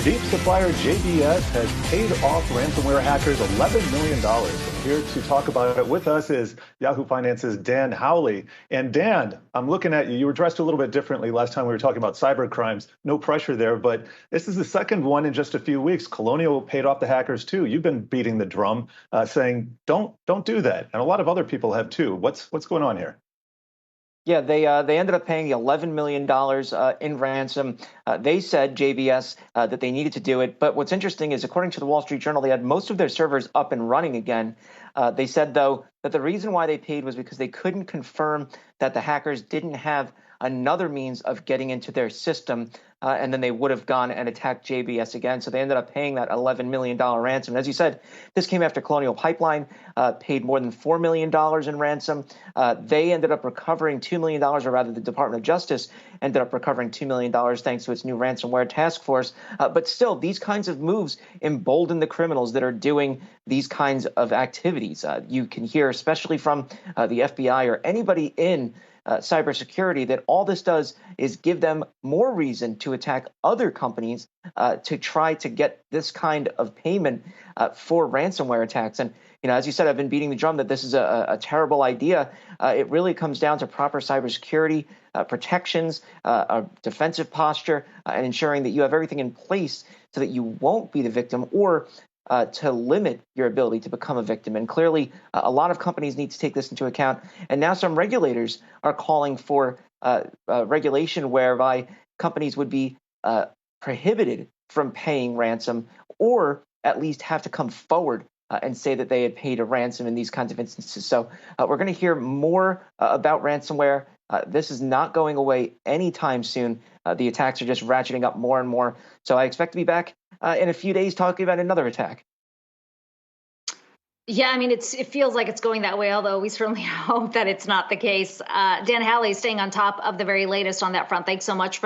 Beef supplier JBS has paid off ransomware hackers $11 million. And here to talk about it with us is Yahoo Finance's Dan Howley. And Dan, I'm looking at you. You were dressed a little bit differently last time we were talking about cyber crimes. No pressure there, but this is the second one in just a few weeks. Colonial paid off the hackers too. You've been beating the drum, saying don't do that, and a lot of other people have too. What's going on here? Yeah, they ended up paying $11 million in ransom. They said, JBS, that they needed to do it. But what's interesting is, according to the Wall Street Journal, they had most of their servers up and running again. They said, though, that the reason why they paid was because they couldn't confirm that the hackers didn't have another means of getting into their system, and then they would have gone and attacked JBS again. So they ended up paying that $11 million ransom. And as you said, this came after Colonial Pipeline paid more than $4 million in ransom. They ended up recovering $2 million, or rather the Department of Justice ended up recovering $2 million thanks to its new ransomware task force. But still, these kinds of moves embolden the criminals that are doing these kinds of activities. You can hear, especially from the FBI or anybody in cybersecurity, that all this does is give them more reason to attack other companies to try to get this kind of payment for ransomware attacks. And as you said, I've been beating the drum that this is a terrible idea. It really comes down to proper cybersecurity protections, a defensive posture, and ensuring that you have everything in place so that you won't be the victim, or to limit your ability to become a victim. And clearly, a lot of companies need to take this into account. And now some regulators are calling for regulation whereby companies would be prohibited from paying ransom, or at least have to come forward and say that they had paid a ransom in these kinds of instances. So we're going to hear more about ransomware. This is not going away anytime soon. The attacks are just ratcheting up more and more. So I expect to be back in a few days talking about another attack. Yeah, I mean, it feels like it's going that way, although we certainly hope that it's not the case. Dan Howley staying on top of the very latest on that front. Thanks so much for that.